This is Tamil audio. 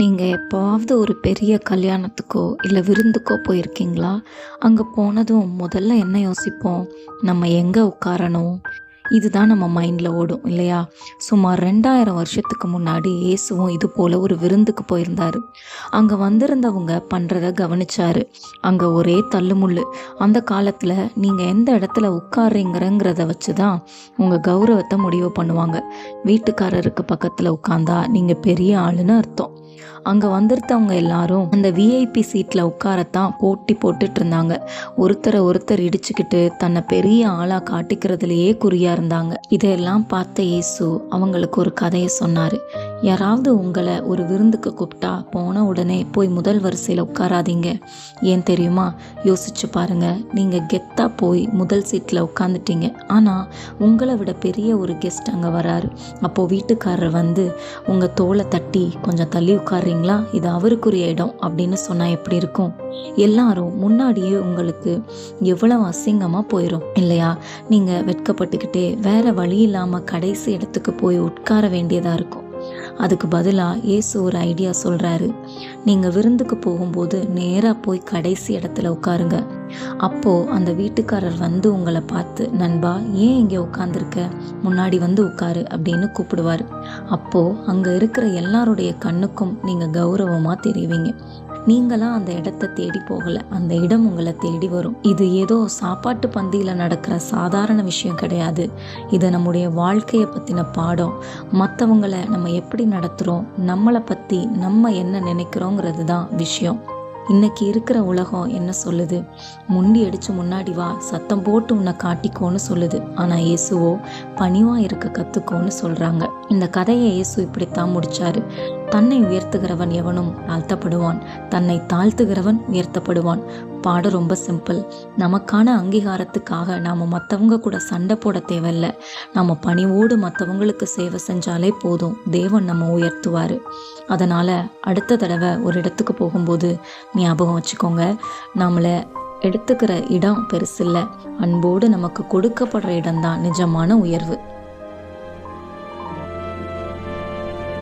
நீங்கள் எப்போவாவது ஒரு பெரிய கல்யாணத்துக்கோ இல்லை விருந்துக்கோ போயிருக்கீங்களா? அங்கே போனதும் முதல்ல என்ன யோசிப்போம்? நம்ம எங்கே உட்காரணும்? இதுதான் நம்ம மைண்டில் ஓடும் இல்லையா? சுமார் 2000 வருஷத்துக்கு முன்னாடி இயேசுவும் இது போல் ஒரு விருந்துக்கு போயிருந்தார். அங்கே வந்திருந்தவங்க பண்ணுறத கவனிச்சாரு. அங்கே ஒரே தள்ளுமுள்ளு. அந்த காலத்தில் நீங்கள் எந்த இடத்துல உட்கார்றீங்கிறத வச்சு தான் உங்கள் கௌரவத்தை முடிவு பண்ணுவாங்க. வீட்டுக்காரருக்கு பக்கத்தில் உட்காந்தா நீங்கள் பெரிய ஆளுன்னு அர்த்தம். அங்கே வந்திருந்தவங்க எல்லாரும் அந்த விஐபி சீட்டில் உட்காரத்தான் போட்டி போட்டுட்டு இருந்தாங்க. ஒருத்தரை இடிச்சுக்கிட்டு தன்னை பெரிய ஆளாக காட்டிக்கிறதுலையே குறியா இருந்தாங்க. இதையெல்லாம் பார்த்த இயேசு அவங்களுக்கு ஒரு கதையை சொன்னார். யாராவது உங்களை ஒரு விருந்துக்கு கூப்பிட்டா போன உடனே போய் முதல் வரிசையில் உட்காராதீங்க. ஏன் தெரியுமா? யோசிச்சு பாருங்க. நீங்கள் கெத்தாக போய் முதல் சீட்டில் உட்காந்துட்டீங்க. ஆனால் உங்களை விட பெரிய ஒரு கெஸ்ட் அங்கே வராரு. அப்போது வீட்டுக்காரர் வந்து உங்கள் தோலை தட்டி கொஞ்சம் தள்ளி உட்கார்றீங்களா, இது அவருக்குரிய இடம் அப்படின்னு சொன்னால் எப்படி இருக்கும்? எல்லாரும் முன்னாடியே உங்களுக்கு எவ்வளவு அசிங்கமாக போயிடும் இல்லையா? நீங்கள் வெட்கப்பட்டுக்கிட்டே வேற வழி இல்லாமல் கடைசி இடத்துக்கு போய் உட்கார வேண்டியதாக இருக்கும். அதுக்கு பதிலாக இயேசு ஒரு ஐடியா சொல்கிறாரு. நீங்கள் விருந்துக்கு போகும்போது நேராக போய் கடைசி இடத்துல உட்காருங்க. அப்போது அந்த வீட்டுக்காரர் வந்து உங்களை பார்த்து, நண்பா ஏன் இங்கே உட்காந்துருக்க, முன்னாடி வந்து உட்காரு அப்படின்னு கூப்பிடுவார். அப்போது அங்கே இருக்கிற எல்லாருடைய கண்ணுக்கும் நீங்கள் கௌரவமாக தெரிவிங்க. நீங்களாம் அந்த இடத்த தேடி போகலை, அந்த இடம் உங்களை தேடி வரும். இது ஏதோ சாப்பாட்டு பந்தியில் நடக்கிற சாதாரண விஷயம் கிடையாது. இது நம்முடைய வாழ்க்கையை பற்றின பாடம். மற்றவங்களை நம்ம எப்படி நடத்துகிறோம், நம்மளை பற்றி நம்ம என்ன நினைக்கிறோங்கிறது தான் விஷயம். இன்னைக்கு இருக்கிற உலகம் என்ன சொல்லுது? முண்டி அடிச்சு முன்னாடி வா, சத்தம் போட்டு உன்னை காட்டிக்கோன்னு சொல்லுது. ஆனால் இயேசுவோ பணிவா இருக்க கற்றுக்கோன்னு சொல்கிறாங்க. இந்த கதையை இயேசு இப்படித்தான் முடிச்சாரு. தன்னை உயர்த்துகிறவன் எவனும் தாழ்த்தப்படுவான், தன்னை தாழ்த்துகிறவன் உயர்த்தப்படுவான். பாடம் ரொம்ப சிம்பிள். நமக்கான அங்கீகாரத்துக்காக நாம் மற்றவங்க கூட சண்டை போட தேவையில்லை. நம்ம பணிவோடு மற்றவங்களுக்கு சேவை செஞ்சாலே போதும், தேவன் நம்ம உயர்த்துவார். அதனால் அடுத்த தடவை ஒரு இடத்துக்கு போகும்போது ஞாபகம் வச்சுக்கோங்க, நம்மளை எடுத்துக்கிற இடம் பெருசில்லை, அன்போடு நமக்கு கொடுக்கப்படுற இடம்தான் நிஜமான உயர்வு.